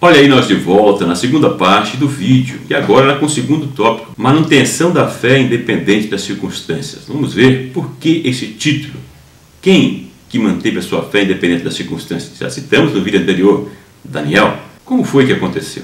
Olha aí nós de volta na segunda parte do vídeo e agora com o segundo tópico, manutenção da fé independente das circunstâncias. Vamos ver por que esse título. Quem que manteve a sua fé independente das circunstâncias? Já citamos no vídeo anterior, Daniel. Como foi que aconteceu?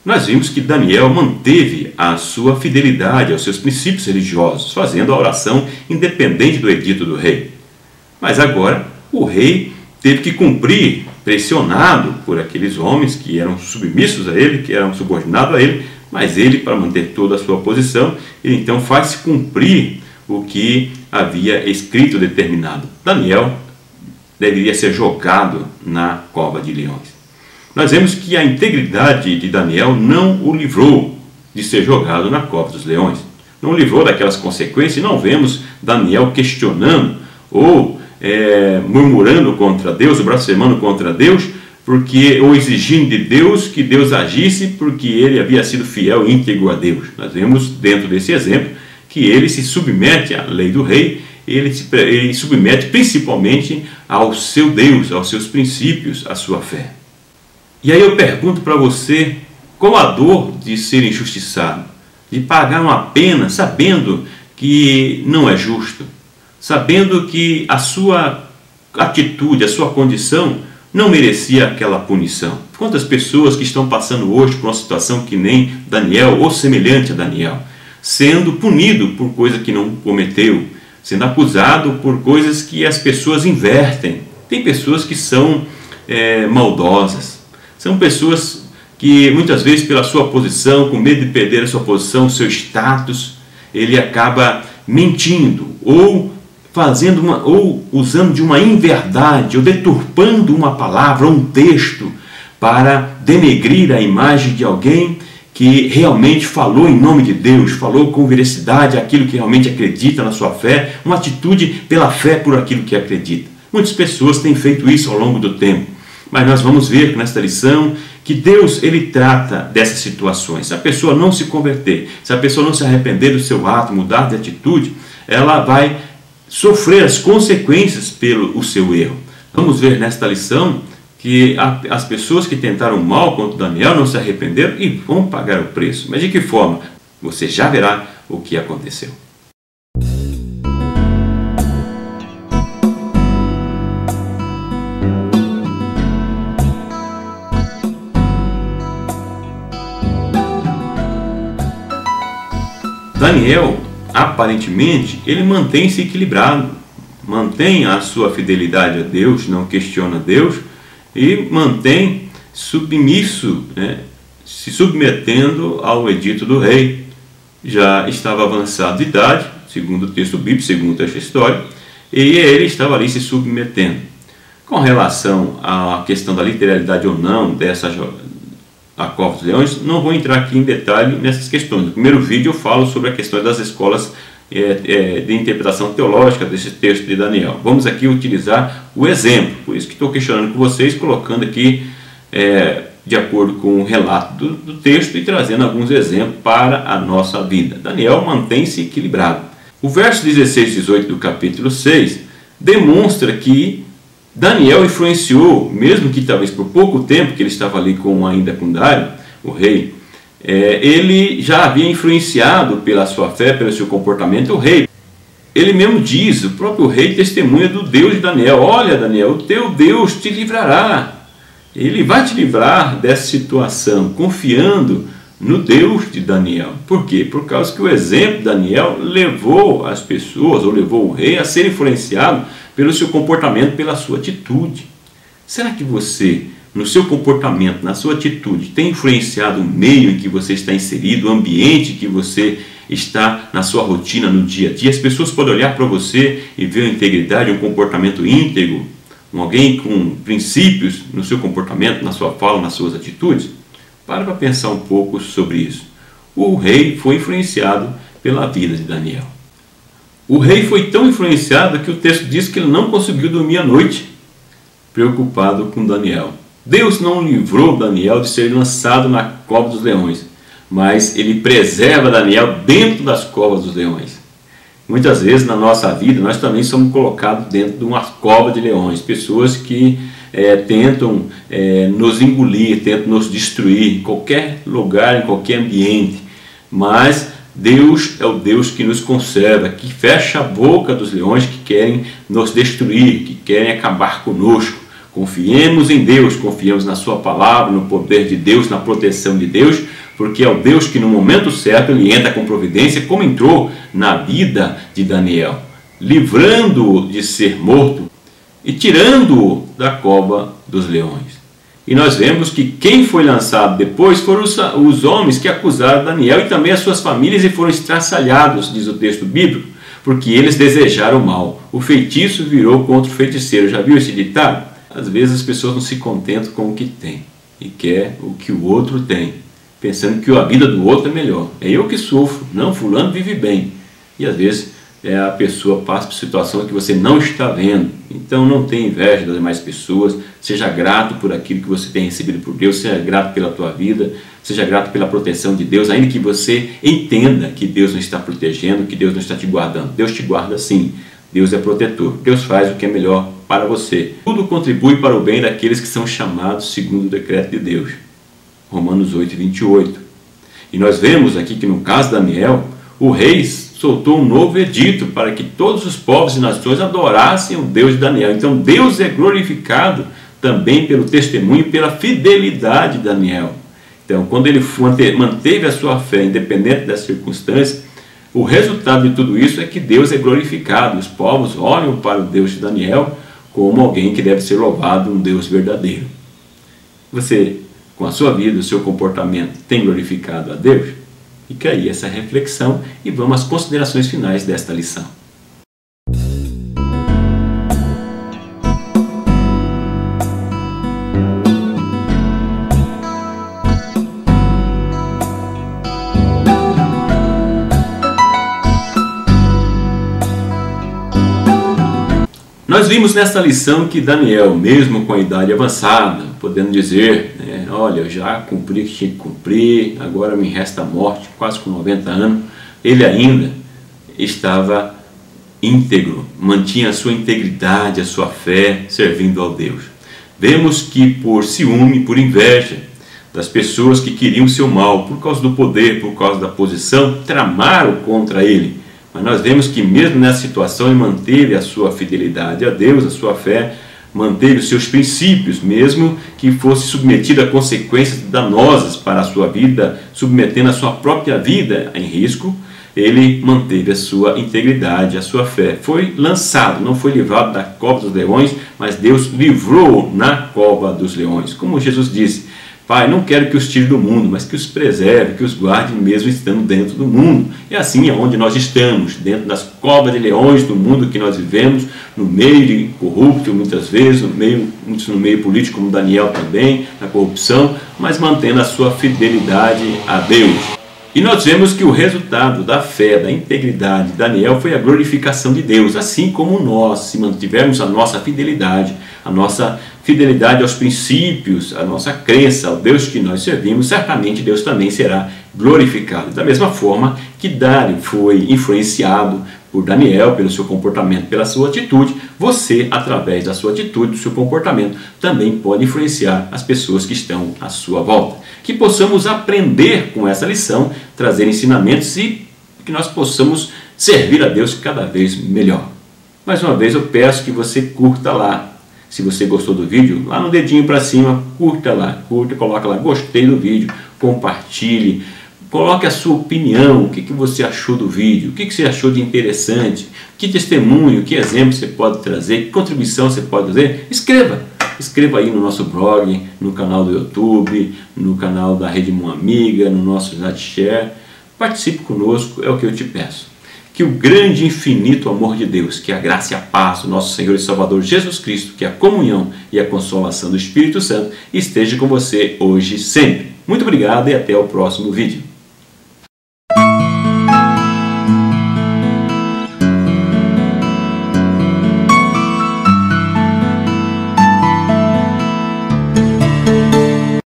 Nós vimos que Daniel manteve a sua fidelidade aos seus princípios religiosos, fazendo a oração independente do edito do rei. Mas agora o rei teve que cumprir, pressionado por aqueles homens que eram submissos a ele, que eram subordinados a ele, mas ele, para manter toda a sua posição, ele então faz cumprir o que havia escrito determinado. Daniel deveria ser jogado na cova de leões. Nós vemos que a integridade de Daniel não o livrou de ser jogado na cova dos leões. Não o livrou daquelas consequências. Não vemos Daniel questionando ou murmurando contra Deus, ou blasfemando contra Deus, ou exigindo de Deus que Deus agisse porque ele havia sido fiel e íntegro a Deus. Nós vemos dentro desse exemplo que ele se submete à lei do rei, ele submete principalmente ao seu Deus, aos seus princípios, à sua fé. E aí eu pergunto para você, qual a dor de ser injustiçado, de pagar uma pena sabendo que não é justo, sabendo que a sua atitude, a sua condição não merecia aquela punição? Quantas pessoas que estão passando hoje por uma situação que nem Daniel ou semelhante a Daniel, sendo punido por coisa que não cometeu, sendo acusado por coisas que as pessoas invertem. Tem pessoas que são maldosas, são pessoas que muitas vezes pela sua posição, com medo de perder a sua posição, o seu status, ele acaba mentindo ou usando de uma inverdade, ou deturpando uma palavra, um texto, para denegrir a imagem de alguém que realmente falou em nome de Deus, falou com veracidade aquilo que realmente acredita na sua fé, uma atitude pela fé por aquilo que acredita. Muitas pessoas têm feito isso ao longo do tempo, mas nós vamos ver nesta lição que Deus ele trata dessas situações. Se a pessoa não se converter, se a pessoa não se arrepender do seu ato, mudar de atitude, ela vai sofrer as consequências pelo seu erro. Vamos ver nesta lição que as pessoas que tentaram mal contra Daniel não se arrependeram e vão pagar o preço. Mas de que forma? Você já verá o que aconteceu. Daniel, aparentemente, ele mantém-se equilibrado, mantém a sua fidelidade a Deus, não questiona Deus e mantém submisso, se submetendo ao edito do rei. Já estava avançado de idade, segundo o texto bíblico, segundo esta história, e ele estava ali se submetendo. Com relação à questão da literalidade ou não a cova dos leões, não vou entrar aqui em detalhe nessas questões. No primeiro vídeo eu falo sobre a questão das escolas de interpretação teológica desse texto de Daniel. Vamos aqui utilizar o exemplo, por isso que estou questionando com vocês, colocando aqui de acordo com o relato do texto e trazendo alguns exemplos para a nossa vida. Daniel mantém-se equilibrado. O verso 16 e 18 do capítulo 6 demonstra que Daniel influenciou, mesmo que talvez por pouco tempo que ele estava ali ainda com Dário, o rei, ele já havia influenciado pela sua fé, pelo seu comportamento, o rei. Ele mesmo diz, o próprio rei testemunha do Deus de Daniel: olha Daniel, o teu Deus te livrará. Ele vai te livrar dessa situação, confiando no Deus de Daniel. Por quê? Por causa que o exemplo de Daniel levou as pessoas, ou levou o rei a ser influenciado pelo seu comportamento, pela sua atitude. Será que você, no seu comportamento, na sua atitude, tem influenciado o meio em que você está inserido, o ambiente que você está na sua rotina, no dia a dia? As pessoas podem olhar para você e ver a integridade, um comportamento íntegro, alguém com princípios no seu comportamento, na sua fala, nas suas atitudes? Para pensar um pouco sobre isso. O rei foi influenciado pela vida de Daniel. O rei foi tão influenciado que o texto diz que ele não conseguiu dormir à noite, preocupado com Daniel. Deus não livrou Daniel de ser lançado na cova dos leões, mas ele preserva Daniel dentro das covas dos leões. Muitas vezes na nossa vida nós também somos colocados dentro de uma cova de leões, pessoas que tentam nos engolir, tentam nos destruir em qualquer lugar, em qualquer ambiente. Mas Deus é o Deus que nos conserva, que fecha a boca dos leões que querem nos destruir, que querem acabar conosco. Confiemos em Deus, confiemos na sua palavra, no poder de Deus, na proteção de Deus, porque é o Deus que no momento certo ele entra com providência, como entrou na vida de Daniel, livrando-o de ser morto e tirando-o da cova dos leões. E nós vemos que quem foi lançado depois foram os homens que acusaram Daniel e também as suas famílias e foram estraçalhados, diz o texto bíblico, porque eles desejaram mal. O feitiço virou contra o feiticeiro. Já viu esse ditado? Às vezes as pessoas não se contentam com o que tem e quer o que o outro tem, pensando que a vida do outro é melhor. É eu que sofro, não, fulano vive bem. E às vezes a pessoa passa por situação que você não está vendo. Então não tenha inveja das demais pessoas, seja grato por aquilo que você tem recebido por Deus, seja grato pela tua vida, seja grato pela proteção de Deus, ainda que você entenda que Deus não está protegendo, que Deus não está te guardando. Deus te guarda sim, Deus é protetor, Deus faz o que é melhor para você. Tudo contribui para o bem daqueles que são chamados segundo o decreto de Deus. Romanos 8, 28. E nós vemos aqui que no caso de Daniel, o rei soltou um novo edito para que todos os povos e nações adorassem o Deus de Daniel. Então Deus é glorificado também pelo testemunho e pela fidelidade de Daniel. Então quando ele manteve a sua fé independente das circunstâncias, o resultado de tudo isso é que Deus é glorificado. Os povos olham para o Deus de Daniel como alguém que deve ser louvado, um Deus verdadeiro. Você, com a sua vida, o seu comportamento, tem glorificado a Deus? Fica aí essa reflexão e vamos às considerações finais desta lição. Nós vimos nesta lição que Daniel, mesmo com a idade avançada, podendo dizer, olha, eu já cumpri o que tinha que cumprir, agora me resta a morte, quase com 90 anos, ele ainda estava íntegro, mantinha a sua integridade, a sua fé, servindo ao Deus. Vemos que por ciúme, por inveja das pessoas que queriam o seu mal, por causa do poder, por causa da posição, tramaram contra ele. Mas nós vemos que mesmo nessa situação ele manteve a sua fidelidade a Deus, a sua fé, manteve os seus princípios, mesmo que fosse submetido a consequências danosas para a sua vida, submetendo a sua própria vida em risco, ele manteve a sua integridade, a sua fé. Foi lançado, não foi livrado da cova dos leões, mas Deus livrou na cova dos leões. Como Jesus disse, Pai, não quero que os tire do mundo, mas que os preserve, que os guarde mesmo estando dentro do mundo. E assim é onde nós estamos, dentro das covas de leões do mundo que nós vivemos, no meio de corrupto muitas vezes, muitos no meio político como Daniel também, na corrupção, mas mantendo a sua fidelidade a Deus. E nós vemos que o resultado da fé, da integridade de Daniel foi a glorificação de Deus, assim como nós, se mantivermos a nossa fidelidade aos princípios, a nossa crença ao Deus que nós servimos, certamente Deus também será glorificado. Da mesma forma que Dário foi influenciado por Daniel, pelo seu comportamento, pela sua atitude, você, através da sua atitude, do seu comportamento, também pode influenciar as pessoas que estão à sua volta. Que possamos aprender com essa lição, trazer ensinamentos e que nós possamos servir a Deus cada vez melhor. Mais uma vez eu peço que você curta lá. Se você gostou do vídeo, lá no dedinho para cima, curta lá, coloca lá, gostei do vídeo, compartilhe, coloque a sua opinião, o que você achou do vídeo, o que você achou de interessante, que testemunho, que exemplo você pode trazer, que contribuição você pode fazer, escreva aí no nosso blog, no canal do YouTube, no canal da Rede Uma Amiga, no nosso Share, participe conosco, é o que eu te peço. Que o grande e infinito amor de Deus, que a graça e a paz do nosso Senhor e Salvador Jesus Cristo, que a comunhão e a consolação do Espírito Santo esteja com você hoje e sempre. Muito obrigado e até o próximo vídeo.